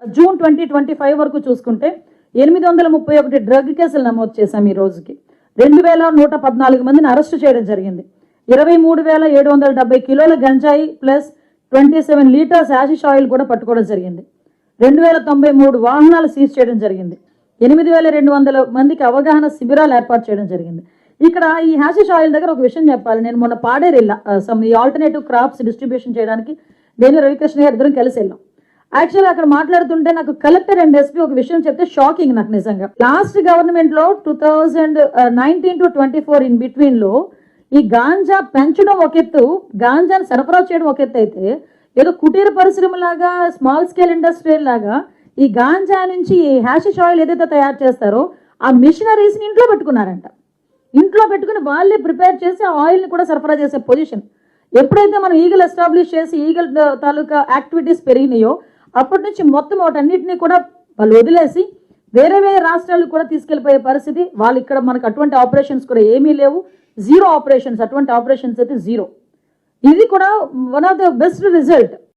June 2025 వరకు చూసుకుంటే 831 drug కేసులు నమోదు చేశాం. ఈ రోజుకి 2114 మందిని అరెస్టు చేయడం జరిగింది. 23,770 కిలోల గంజాయి ప్లస్ 27 లీటర్స్ యాషిష్ ఆయిల్ కూడా పట్టుకోవడం జరిగింది. 2093 వాహనాలు సీజ్ చేయడం జరిగింది. 8,200 మందికి అవగాహన శిబిరాలు ఏర్పాటు చేయడం జరిగింది. ఇక్కడ ఈ హ్యాషిష్ ఆయిల్ దగ్గర ఒక విషయం చెప్పాలి. నేను మొన్న పాడేరు వెళ్ళా, ఈ ఆల్టర్నేటివ్ క్రాప్స్ డిస్ట్రిబ్యూషన్ చేయడానికి నేను రవికృష్ణ గారు ఇద్దరం కలిసి వెళ్ళాం. యాక్చువల్లీ అక్కడ మాట్లాడుతుంటే నాకు కలెక్టర్ అండ్ ఎస్పీ ఒక విషయం చెప్తే షాకింగ్ నాకు నిజంగా. లాస్ట్ గవర్నమెంట్ లో 2019 to 24 ఇన్ బిట్వీన్ లో ఈ గాంజా పెంచడం ఒక ఎత్తు, గాంజాని సరఫరా చేయడం ఒక ఎత్తు అయితే, ఏదో కుటీర పరిశ్రమ లాగా స్మాల్ స్కేల్ ఇండస్ట్రీ లాగా ఈ గాంజా నుంచి ఈ హ్యాషిష్ ఆయిల్ ఏదైతే తయారు చేస్తారో ఆ మిషనరీస్ని ఇంట్లో పెట్టుకున్నారంట. ఇంట్లో పెట్టుకుని వాళ్ళే ప్రిపేర్ చేసి ఆ ఆయిల్ని కూడా సరఫరా చేసే పొజిషన్. ఎప్పుడైతే మనం ఈగల్ ఎస్టాబ్లిష్ చేసి ఈగల్ తాలూకా యాక్టివిటీస్ పెరిగినాయో అప్పటి నుంచి మొత్తం వాటన్నిటిని కూడా వాళ్ళు వదిలేసి వేరే వేరే రాష్ట్రాలకు కూడా తీసుకెళ్ళిపోయే పరిస్థితి. వాళ్ళు ఇక్కడ మనకు అటువంటి ఆపరేషన్స్ కూడా ఏమీ లేవు, జీరో ఆపరేషన్స్, అటువంటి ఆపరేషన్స్ అయితే జీరో. ఇది కూడా one of the best result.